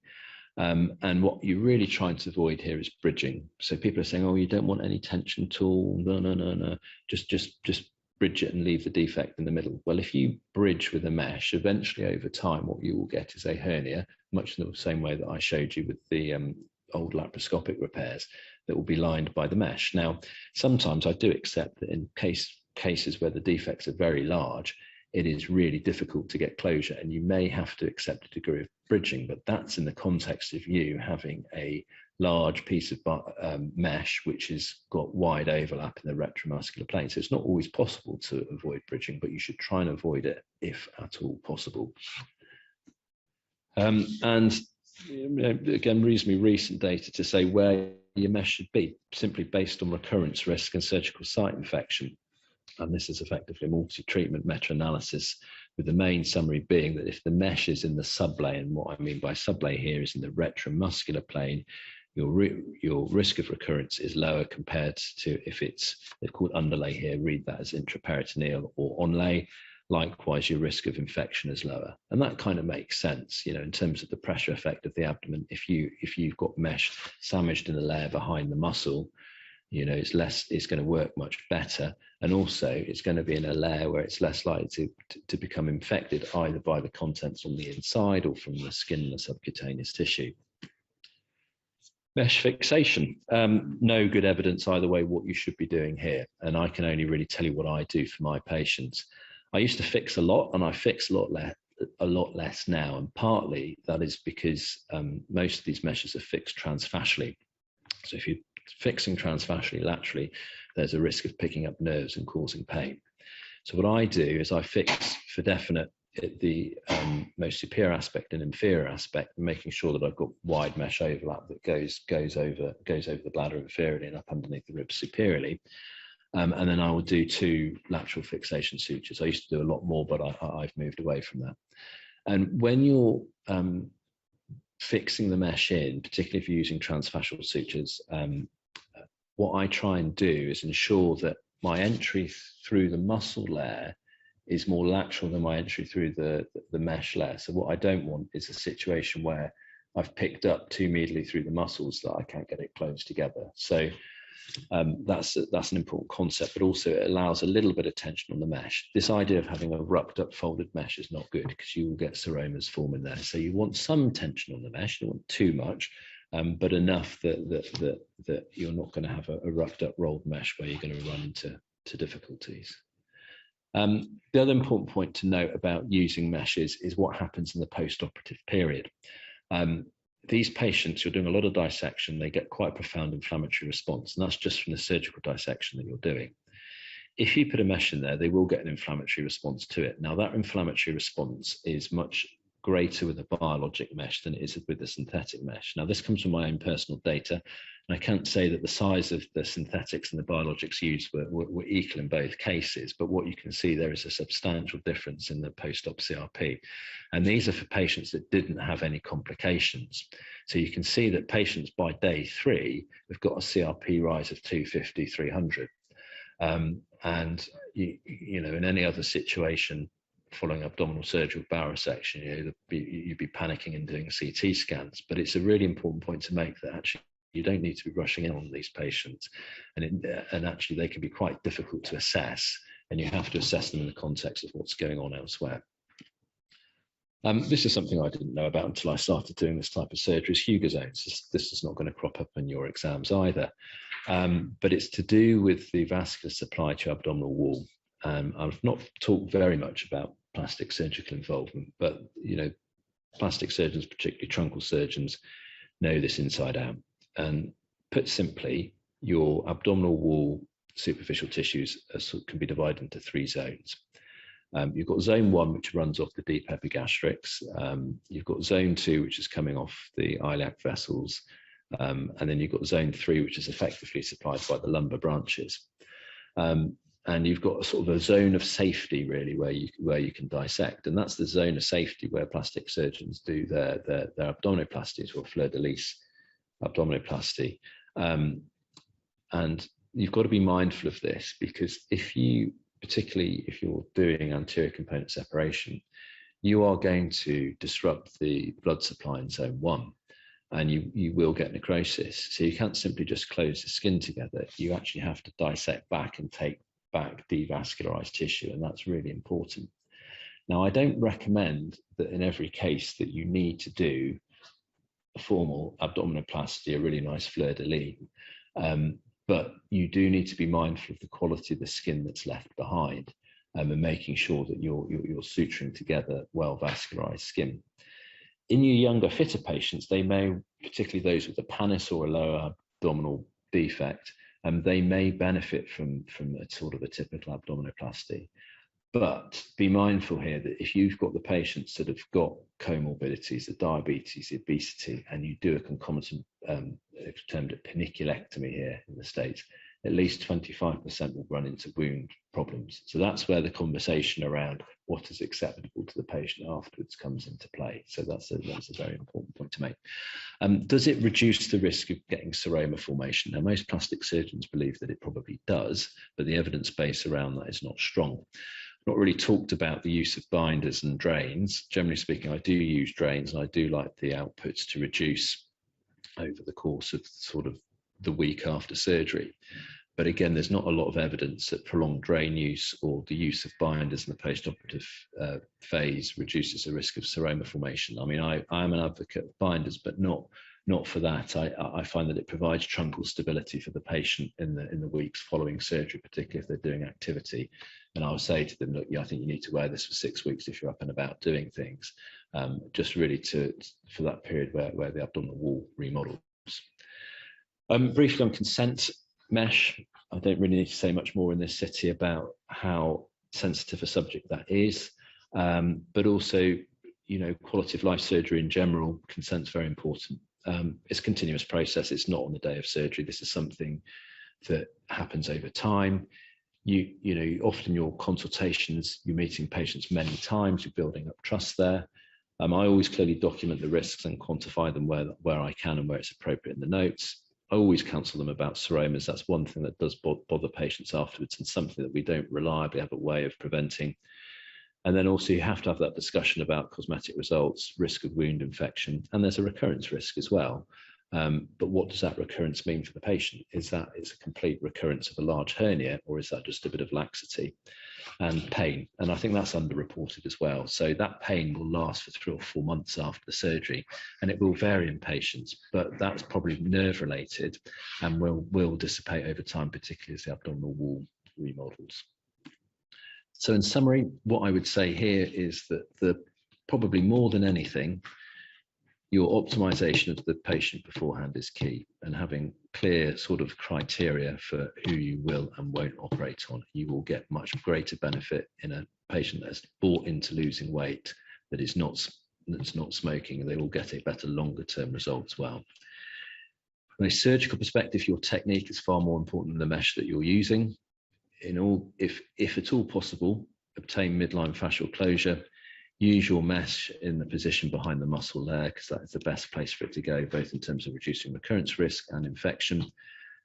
And what you're really trying to avoid here is bridging. So people are saying, oh, you don't want any tension tool. No. Just bridge it and leave the defect in the middle. Well, if you bridge with a mesh, eventually over time, what you will get is a hernia, much in the same way that I showed you with the old laparoscopic repairs, that will be lined by the mesh. Now, sometimes I do accept that in cases where the defects are very large, it is really difficult to get closure, and you may have to accept a degree of bridging, but that's in the context of you having a large piece of mesh which has got wide overlap in the retromuscular plane. So it's not always possible to avoid bridging, but you should try and avoid it if at all possible. And again, reasonably recent data to say where your mesh should be, simply based on recurrence risk and surgical site infection. And this is effectively a multi-treatment meta-analysis, with the main summary being that if the mesh is in the sublay, and what I mean by sublay here is in the retromuscular plane, your risk of recurrence is lower compared to if they're called underlay here, read that as intraperitoneal, or onlay. Likewise, your risk of infection is lower. And that kind of makes sense, in terms of the pressure effect of the abdomen. If you've got mesh sandwiched in a layer behind the muscle, it's going to work much better. And also it's going to be in a layer where it's less likely to become infected, either by the contents on the inside or from the skin and the subcutaneous tissue. Mesh fixation, no good evidence either way what you should be doing here. And I can only really tell you what I do for my patients. I used to fix a lot, and I fix a lot less now. And partly that is because most of these meshes are fixed transfascially. So if you're fixing transfascially laterally, there's a risk of picking up nerves and causing pain. So what I do is I fix for definite at the most superior aspect and inferior aspect, making sure that I've got wide mesh overlap that goes over the bladder inferiorly and up underneath the ribs superiorly. And then I will do 2 lateral fixation sutures. I used to do a lot more, but I've moved away from that. And when you're fixing the mesh in, particularly if you're using transfascial sutures, what I try and do is ensure that my entry through the muscle layer is more lateral than my entry through the mesh layer. So what I don't want is a situation where I've picked up too medially through the muscles that I can't get it closed together. So that's an important concept, but also it allows a little bit of tension on the mesh. This idea of having a rucked up folded mesh is not good, because you will get seromas forming there. So you want some tension on the mesh, you don't want too much, but enough that you're not going to have a rucked up rolled mesh where you're going to run into difficulties. The other important point to note about using meshes is what happens in the post-operative period. These patients, you're doing a lot of dissection, they get quite a profound inflammatory response, and that's just from the surgical dissection that you're doing. If you put a mesh in there, they will get an inflammatory response to it. Now, that inflammatory response is much greater with a biologic mesh than it is with the synthetic mesh. Now, this comes from my own personal data, and I can't say that the size of the synthetics and the biologics used were equal in both cases, but what you can see there is a substantial difference in the post-op CRP. And these are for patients that didn't have any complications. So you can see that patients by day 3 have got a CRP rise of 250, 300. And in any other situation following abdominal surgery or bowel resection, you'd be panicking and doing CT scans. But it's a really important point to make that actually you don't need to be rushing in on these patients, and actually they can be quite difficult to assess, and you have to assess them in the context of what's going on elsewhere. This is something I didn't know about until I started doing this type of surgery, is Hugo zones. This is not going to crop up in your exams either, but it's to do with the vascular supply to your abdominal wall. I've not talked very much about plastic surgical involvement, but plastic surgeons, particularly truncal surgeons, know this inside out. And put simply, your abdominal wall superficial tissues can be divided into 3 zones. You've got zone 1, which runs off the deep epigastrics. You've got zone 2, which is coming off the iliac vessels. And then you've got zone 3, which is effectively supplied by the lumbar branches. And you've got a sort of a zone of safety really where you can dissect, and that's the zone of safety where plastic surgeons do their abdominoplasties or fleur-de-lis abdominoplasty. And you've got to be mindful of this, because particularly if you're doing anterior component separation, you are going to disrupt the blood supply in zone 1, and you will get necrosis. So you can't simply just close the skin together. You actually have to dissect back and take back devascularized tissue, and that's really important. Now, I don't recommend that in every case that you need to do a formal abdominoplasty, a really nice fleur-de-lis, but you do need to be mindful of the quality of the skin that's left behind, and making sure that you're suturing together well vascularized skin. In your younger, fitter patients, they may, particularly those with a pannus or a lower abdominal defect, they may benefit from a sort of a typical abdominoplasty. But be mindful here that if you've got the patients that have got comorbidities, the diabetes, the obesity, and you do a concomitant, termed a paniculectomy here in the States, at least 25% will run into wound problems. So that's where the conversation around what is acceptable to the patient afterwards comes into play. So that's a very important point to make. Does it reduce the risk of getting seroma formation? Now, most plastic surgeons believe that it probably does, but the evidence base around that is not strong. Not really talked about the use of binders and drains. Generally speaking, I do use drains, and I do like the outputs to reduce over the course of sort of the week after surgery. But again, there's not a lot of evidence that prolonged drain use or the use of binders in the post-operative phase reduces the risk of seroma formation. I mean, I'm an advocate of binders, but not for that. I find that it provides truncal stability for the patient in the weeks following surgery, particularly if they're doing activity. And I'll say to them, look, I think you need to wear this for 6 weeks if you're up and about doing things, just really for that period where the abdominal wall remodels. Briefly on consent mesh, I don't really need to say much more in this city about how sensitive a subject that is, but also, quality of life surgery in general, consent's very important. It's a continuous process. It's not on the day of surgery. This is something that happens over time. Often your consultations, you're meeting patients many times, you're building up trust there. I always clearly document the risks and quantify them where I can and where it's appropriate in the notes. I always counsel them about seromas. That's one thing that does bother patients afterwards, and something that we don't reliably have a way of preventing. And then also you have to have that discussion about cosmetic results, risk of wound infection, and there's a recurrence risk as well. But what does that recurrence mean for the patient? Is that it's a complete recurrence of a large hernia, or is that just a bit of laxity and pain? And I think that's underreported as well. So that pain will last for 3 or 4 months after the surgery, and it will vary in patients, but that's probably nerve related and will dissipate over time, particularly as the abdominal wall remodels. So in summary, what I would say here is that probably more than anything, your optimization of the patient beforehand is key, and having clear sort of criteria for who you will and won't operate on. You will get much greater benefit in a patient that's bought into losing weight, that's not smoking, and they will get a better longer term result as well. From a surgical perspective, your technique is far more important than the mesh that you're using. If at all possible, obtain midline fascial closure. Use your mesh in the position behind the muscle there, because that is the best place for it to go, both in terms of reducing recurrence risk and infection.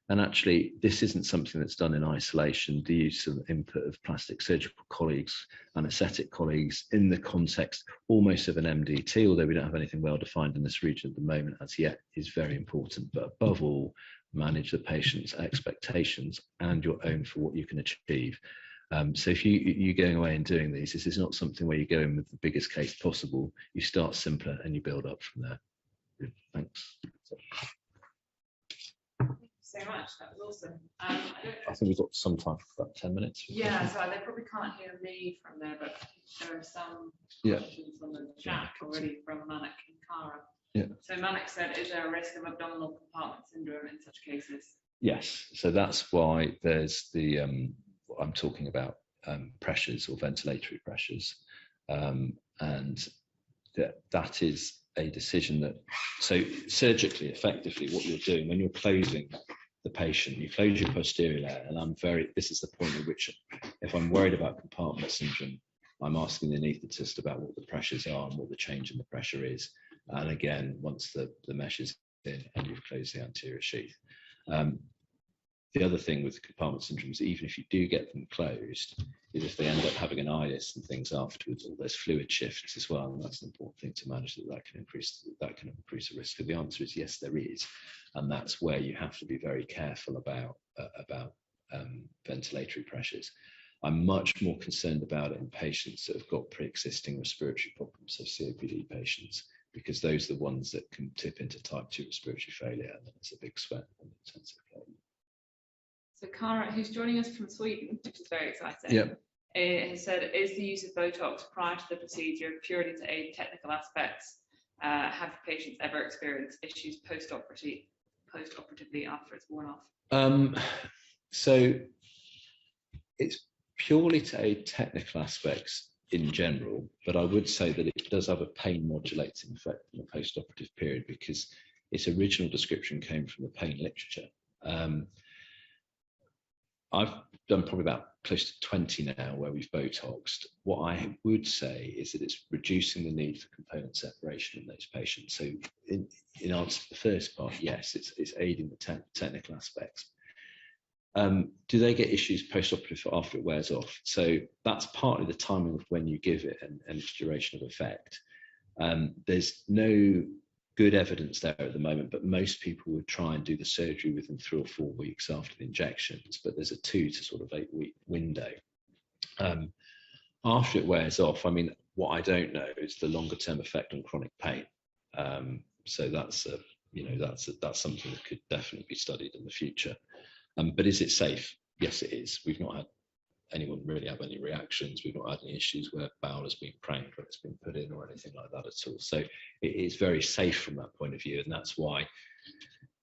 And actually, this isn't something that's done in isolation. The use of input of plastic surgical colleagues, anaesthetic colleagues, in the context almost of an MDT, although we don't have anything well defined in this region at the moment as yet, is very important. But above all, manage the patient's expectations and your own for what you can achieve. So if you're going away and doing these, this is not something where you go in with the biggest case possible. You start simpler and you build up from there. Thanks. Thank you so much. That was awesome. I think we've got some time for about 10 minutes. Yeah, so they probably can't hear me from there, but there are some questions on the chat already from Manik and Cara. Yeah. So Manik said, is there a risk of abdominal compartment syndrome in such cases? Yes. So that's why there's the I'm talking about pressures or ventilatory pressures, and that is a decision that, so surgically, effectively, what you're doing when you're closing the patient, you close your posterior layer, and this is the point at which, if I'm worried about compartment syndrome, I'm asking the anaesthetist about what the pressures are and what the change in the pressure is. And again, once the mesh is in and you've closed the anterior sheath. The other thing with compartment syndromes, even if you do get them closed, is if they end up having an itis and things afterwards, or there's fluid shifts as well, and that's an important thing to manage, that can increase the risk. So the answer is yes, there is, and that's where you have to be very careful about ventilatory pressures. I'm much more concerned about it in patients that have got pre-existing respiratory problems, so COPD patients, because those are the ones that can tip into type 2 respiratory failure, and then it's a big sweat on intensive care. So Cara, who's joining us from Sweden, which is very exciting, yep, has said, is the use of Botox prior to the procedure purely to aid technical aspects? Have patients ever experienced issues post-operatively after it's worn off? So it's purely to aid technical aspects in general, but I would say that it does have a pain modulating effect in the post-operative period, because its original description came from the pain literature. I've done probably about close to 20 now where we've Botoxed. What I would say is that it's reducing the need for component separation in those patients. So in answer to the first part, yes, it's aiding the technical aspects. Do they get issues post-operative after it wears off? So that's partly the timing of when you give it and its duration of effect. There's no good evidence there at the moment, but most people would try and do the surgery within 3 or 4 weeks after the injections, but there's a 2 to sort of 8 week window. After it wears off, I mean, what I don't know is the longer term effect on chronic pain. So that's something that could definitely be studied in the future. But is it safe? Yes, it is. We've not had anyone really have any reactions. We've not had any issues where bowel has been pranked or it's been put in or anything like that at all. So it is very safe from that point of view, and that's why,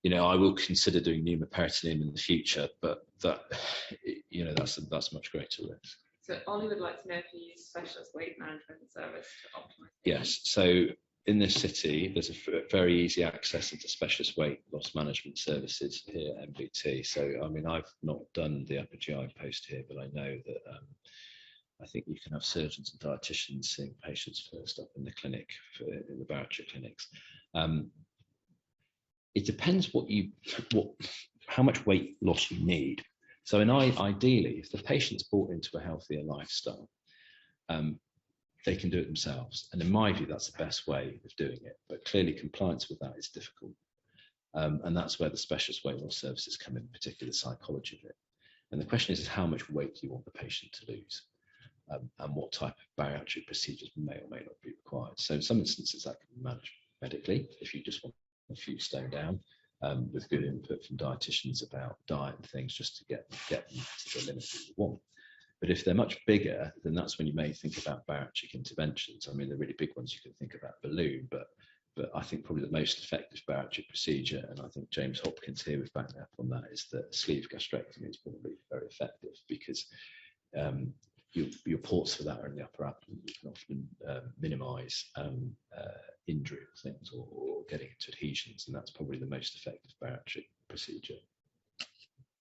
I will consider doing pneumoperitoneum in the future, but that's much greater risk. So Ollie would like to know if you use specialist weight management service to optimize. Yes. So in this city, there's a very easy access into specialist weight loss management services here at MBT. So, I mean, I've not done the upper GI post here, but I know that I think you can have surgeons and dietitians seeing patients first up in the clinic, in the bariatric clinics. It depends how much weight loss you need. So, ideally, if the patient's brought into a healthier lifestyle, they can do it themselves. And in my view, that's the best way of doing it. But clearly compliance with that is difficult. And that's where the specialist weight loss services come in, particularly the psychology of it. And the question is how much weight do you want the patient to lose? And what type of bariatric procedures may or may not be required. So in some instances that can be managed medically if you just want a few stone down, with good input from dietitians about diet and things, just to get them to the limit that you want. But if they're much bigger, then that's when you may think about bariatric interventions. I mean, the really big ones you can think about balloon, but I think probably the most effective bariatric procedure, and I think James Hopkins here would back me up on that, is that sleeve gastrectomy is probably very effective, because your ports for that are in the upper abdomen. You can often minimise injury of things or getting into adhesions, and that's probably the most effective bariatric procedure.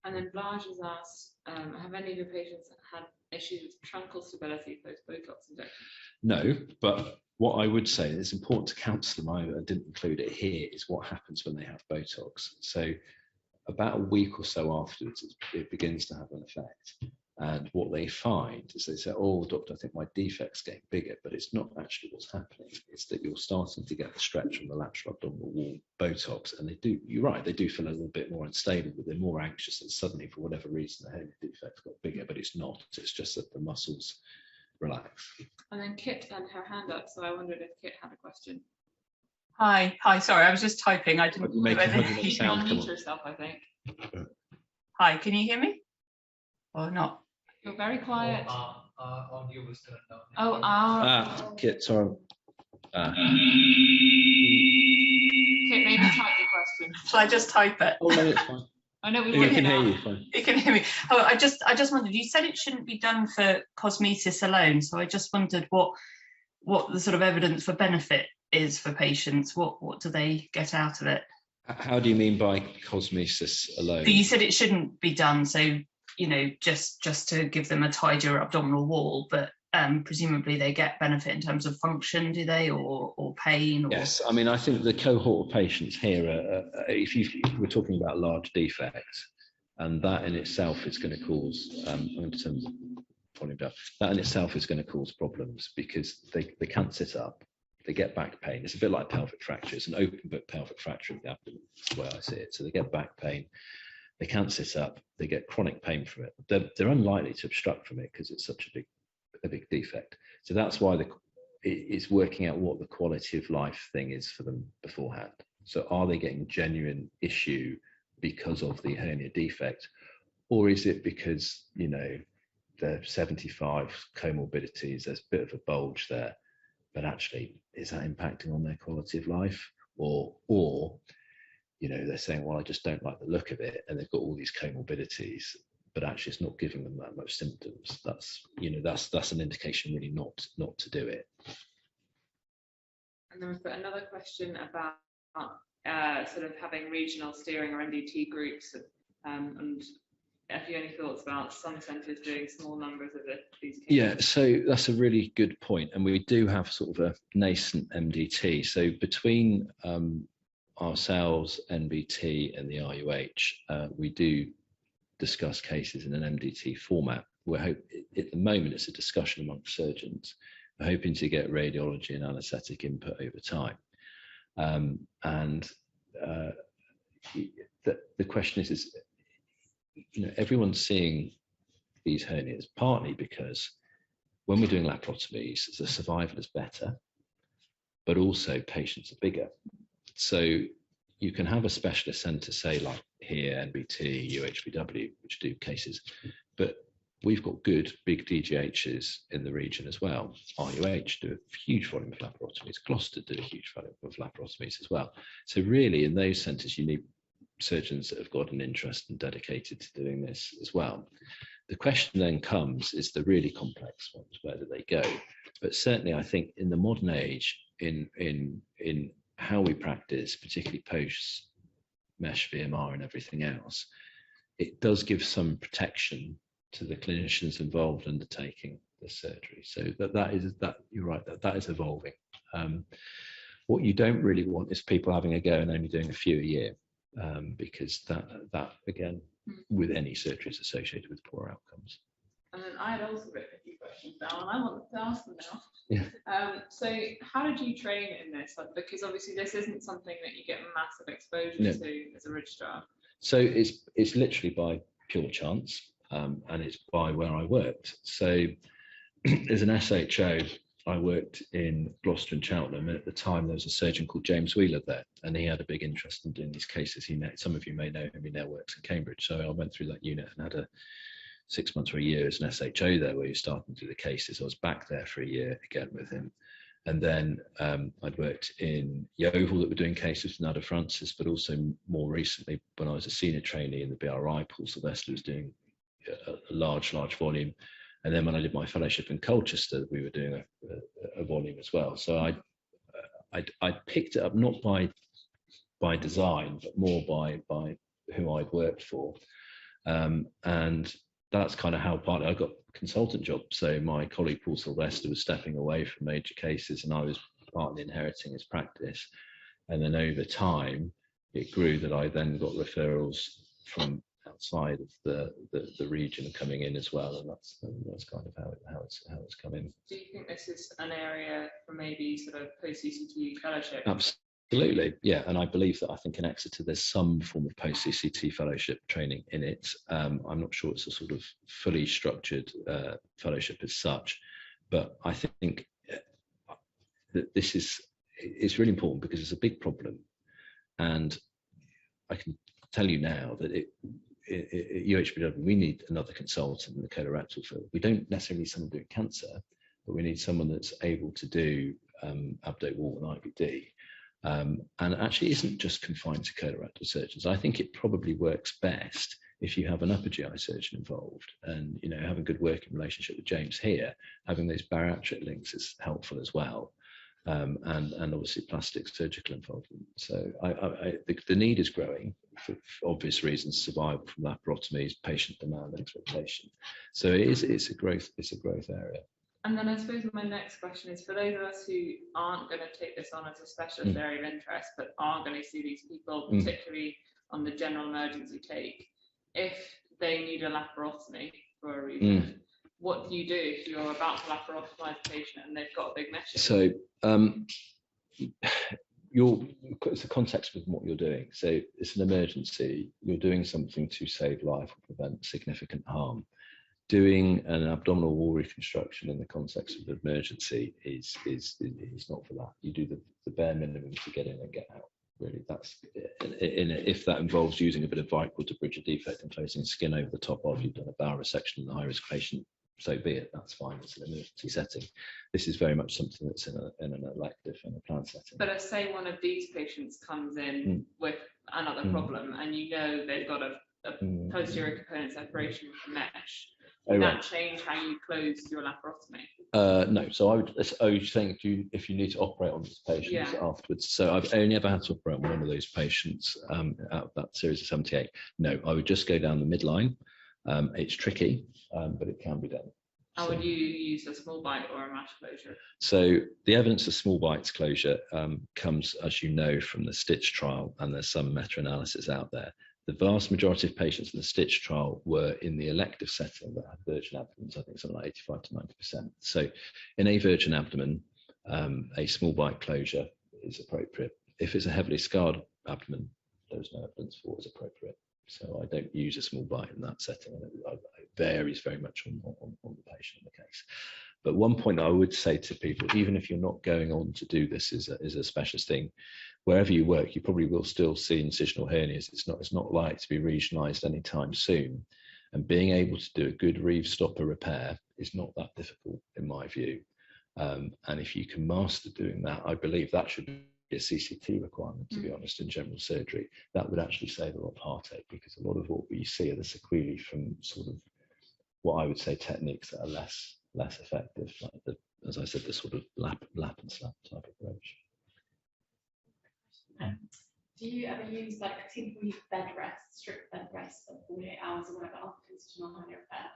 And then Blanche has asked, have any of your patients had issues with truncal stability post-Botox injection? No, but what I would say is it's important to counsel them. I didn't include it here, is what happens when they have Botox. So about a week or so afterwards, it begins to have an effect. And what they find is they say, oh, doctor, I think my defect's getting bigger, but it's not actually what's happening. It's that you're starting to get the stretch from the lateral abdominal wall Botox. And you're right, they do feel a little bit more unstable, but they're more anxious, and suddenly, for whatever reason, the hernia defect's got bigger, but it's not. It's just that the muscles relax. And then Kit had her hand up, so I wondered if Kit had a question. Hi, sorry, I was just typing. I didn't you can unmute yourself, I think. Hi, can you hear me? Or not? You're very quiet. Audio was turned on. Oh, Kit, sorry. Kit, maybe type your question. Shall I just type it? Oh, no, it's fine. I know we can hear you. Fine. You can hear me. Oh, I just wondered. You said it shouldn't be done for cosmesis alone, so I just wondered what the sort of evidence for benefit is for patients? What do they get out of it? How do you mean by cosmesis alone? So you said it shouldn't be done, so just to give them a tidier abdominal wall, but presumably they get benefit in terms of function, do they, or pain? Or... Yes, I mean, I think the cohort of patients here if we're talking about large defects, and that in itself is going to cause, in terms of falling down, that in itself is going to cause problems because they can't sit up. They get back pain. It's a bit like pelvic fracture. It's an open book pelvic fracture of the abdomen. That's the way I see it. So they get back pain. They can't sit up. They get chronic pain from it. They're unlikely to obstruct from it because it's such a big defect. So that's why it's working out what the quality of life thing is for them beforehand. So are they getting genuine issue because of the hernia defect, or is it because they're 75 comorbidities? There's a bit of a bulge there. But actually, is that impacting on their quality of life? Or they're saying, well, I just don't like the look of it, and they've got all these comorbidities, but actually it's not giving them that much symptoms. That's an indication really not to do it. And then we've got another question about sort of having regional steering or MDT groups, and have you any thoughts about some centres doing small numbers of these cases? Yeah, so that's a really good point. And we do have sort of a nascent MDT. So between ourselves, NBT and the RUH, we do discuss cases in an MDT format. We're at the moment it's a discussion amongst surgeons. We're hoping to get radiology and anaesthetic input over time. The question is everyone's seeing these hernias partly because when we're doing laparotomies, the survival is better, but also patients are bigger. So you can have a specialist centre, say like here, NBT, UHBW, which do cases, but we've got good big DGHs in the region as well. RUH do a huge volume of laparotomies. Gloucester do a huge volume of laparotomies as well. So really in those centres, you need surgeons that have got an interest and dedicated to doing this as well. The question then comes, is the really complex ones, where do they go? But certainly I think in the modern age, in how we practice, particularly post mesh VMR and everything else, it does give some protection to the clinicians involved undertaking the surgery. So that you're right, that is evolving. What you don't really want is people having a go and only doing a few a year. Because that again, with any surgery, is associated with poor outcomes. And then I had also written a few questions down, and I want to ask them now. Yeah. So how did you train in this? Because obviously this isn't something that you get massive exposure to as a registrar. So it's literally by pure chance, and it's by where I worked. So as an SHO, I worked in Gloucester and Cheltenham, and at the time there was a surgeon called James Wheeler there, and he had a big interest in doing these cases. Some of you may know him, he now works in Cambridge. So I went through that unit and had a 6 months or a year as an SHO there, where you're starting to do the cases. I was back there for a year again with him. And then I'd worked in Yeovil that were doing cases with Nada Francis, but also more recently when I was a senior trainee in the BRI, Paul Sylvester was doing a large volume. And then when I did my fellowship in Colchester, we were doing a volume as well. So I picked it up not by design, but more by who I'd worked for. And that's kind of how partly I got a consultant job. So my colleague Paul Sylvester was stepping away from major cases, and I was partly inheriting his practice. And then over time, it grew that I then got referrals from outside of the region coming in as well, and that's kind of how it's come in. Do you think this is an area for maybe sort of post-CCT fellowship? Absolutely, yeah, and I believe that I think in Exeter there's some form of post-CCT fellowship training in it. I'm not sure it's a sort of fully structured fellowship as such, but I think that it's really important because it's a big problem, and I can tell you now that at UHBW, we need another consultant in the colorectal field. We don't necessarily need someone doing cancer, but we need someone that's able to do abdo wall and IBD. And actually isn't just confined to colorectal surgeons. I think it probably works best if you have an upper GI surgeon involved, and having a good working relationship with James here, having those bariatric links is helpful as well. and obviously plastic surgical involvement. So the need is growing for obvious reasons: survival from laparotomies, patient demand, expectation. So it's a growth area. And then I suppose my next question is, for those of us who aren't going to take this on as a specialist area of interest, but are going to see these people, particularly on the general emergency take, if they need a laparotomy for a reason, what do you do if you're about to laparotomize a patient and they've got a big mesh? So it's a context with what you're doing. So it's an emergency. You're doing something to save life or prevent significant harm. Doing an abdominal wall reconstruction in the context of an emergency is not for that. You do the bare minimum to get in and get out. Really, that's if that involves using a bit of Vicryl to bridge a defect and closing skin over the top of, you've done a bowel resection in a high-risk patient, so be it. That's fine. It's an emergency setting. This is very much something that's in an elective and a planned setting. But if, say, one of these patients comes in with another problem, and you know they've got a posterior component separation from mesh, would that change how you close your laparotomy? No. So I would think if you need to operate on these patients afterwards. So I've only ever had to operate on one of those patients out of that series of 78. No, I would just go down the midline. It's tricky, but it can be done. How would you use a small bite or a mesh closure? So the evidence of small bites closure comes, as you know, from the Stitch trial, and there's some meta-analysis out there. The vast majority of patients in the Stitch trial were in the elective setting that had virgin abdomens, I think something like 85 to 90%. So in a virgin abdomen, a small bite closure is appropriate. If it's a heavily scarred abdomen, there's no evidence for it is appropriate. So I don't use a small bite in that setting, and it varies very much on the patient in the case. But one point I would say to people, even if you're not going on to do this as a specialist thing, wherever you work, you probably will still see incisional hernias. It's not likely to be regionalised anytime soon. And being able to do a good reeve stopper repair is not that difficult, in my view. And if you can master doing that, I believe that should be a CCT requirement, to be honest, in general surgery. That would actually save a lot of heartache, because a lot of what we see are the sequelae from sort of what I would say techniques that are less effective, like as I said, the sort of lap and slap type approach. Do you ever use like typically bed rest, strict bed rest of 48 hours or whatever after incisional hernia repair?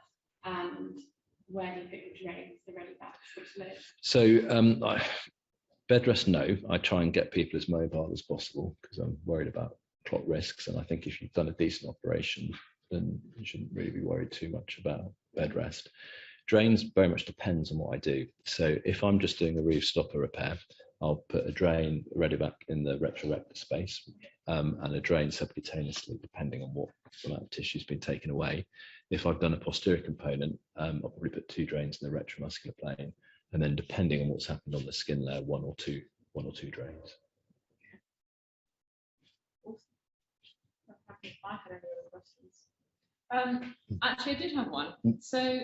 And where do you put your drains, the ready back, which live? So bed rest, no. I try and get people as mobile as possible because I'm worried about clot risks. And I think if you've done a decent operation, then you shouldn't really be worried too much about bed rest. Drains very much depends on what I do. So if I'm just doing a reeve stopper repair, I'll put a drain ready back in the retrorectus space and a drain subcutaneously, depending on what amount of tissue's been taken away. If I've done a posterior component, I'll probably put 2 drains in the retromuscular plane, and then depending on what's happened on the skin layer, one or two drains. I had any other questions. Actually, I did have one. So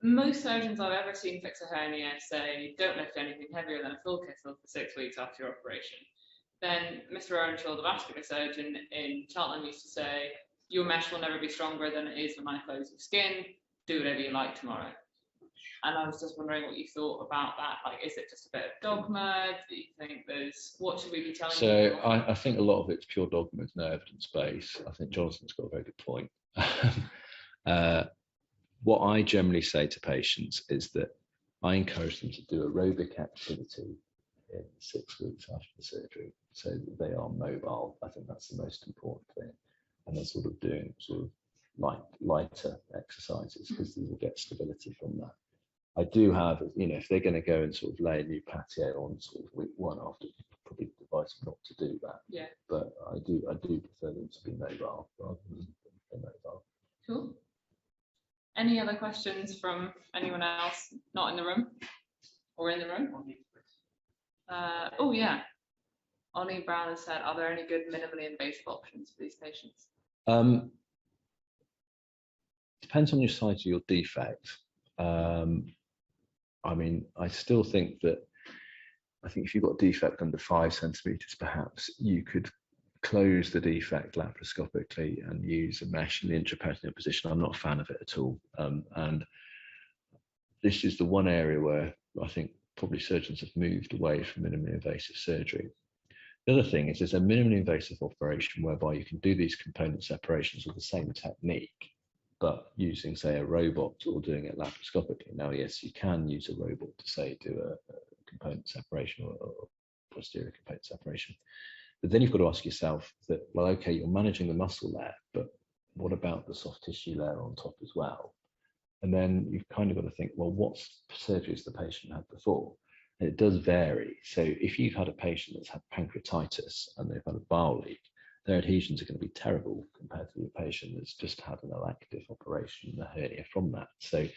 most surgeons I've ever seen fix a hernia say, don't lift anything heavier than a full kissel for 6 weeks after your operation. Then Mr. Earnshaw, the vascular surgeon in Cheltenham, used to say, your mesh will never be stronger than it is when I close your skin. Do whatever you like tomorrow. And I was just wondering what you thought about that. Like, is it just a bit of dogma? Do you think what should we be telling you? So I think a lot of it's pure dogma, no evidence base. I think Jonathan's got a very good point. What I generally say to patients is that I encourage them to do aerobic activity in 6 weeks after the surgery, so that they are mobile. I think that's the most important thing. And they're sort of doing sort of lighter exercises, because they will get stability from that. I do have, if they're going to go and sort of lay a new patio on sort of week 1 after, probably advise them not to do that. Yeah. But I do prefer them to be mobile rather than immobile. Cool. Any other questions from anyone else not in the room or in the room? Oh yeah. Ollie Brown has said, are there any good minimally invasive options for these patients? Depends on your size of your defect. I mean, I still think that, if you've got a defect under 5 centimeters, perhaps you could close the defect laparoscopically and use a mesh in the intraperitoneal position. I'm not a fan of it at all. And this is the one area where I think probably surgeons have moved away from minimally invasive surgery. The other thing is there's a minimally invasive operation whereby you can do these component separations with the same technique, but using, say, a robot or doing it laparoscopically. Now, yes, you can use a robot to, say, do a component separation or posterior component separation. But then you've got to ask yourself that, well, okay, you're managing the muscle layer, but what about the soft tissue layer on top as well? And then you've kind of got to think, well, what surgeries the patient had before? And it does vary. So if you've had a patient that's had pancreatitis and they've had a bowel leak, their adhesions are going to be terrible compared to the patient that's just had an elective operation, a hernia from that. So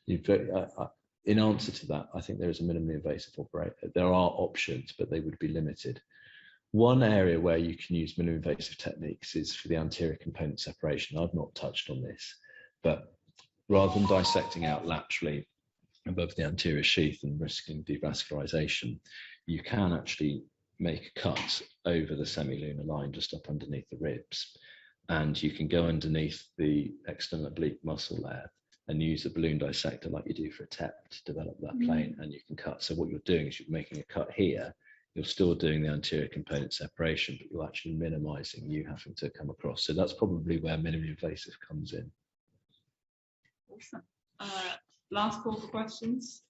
in answer to that, I think there is a minimally invasive operation. There are options, but they would be limited. One area where you can use minimally invasive techniques is for the anterior component separation. I've not touched on this, but rather than dissecting out laterally above the anterior sheath and risking devascularization, you can actually make a cut over the semilunar line just up underneath the ribs, and you can go underneath the external oblique muscle there and use a balloon dissector like you do for a TEP to develop that plane, and you can cut. So what you're doing is you're making a cut here, you're still doing the anterior component separation, but you're actually minimizing you having to come across. So that's probably where minimally invasive comes in. Awesome. Last call for questions.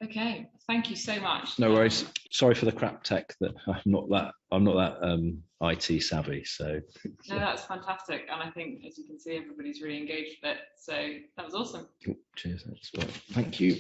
Okay, thank you so much. No worries. Sorry for the crap tech that I'm not that IT savvy. So no, that's fantastic, and I think, as you can see, everybody's really engaged with it. So that was awesome. Cheers. Thank you.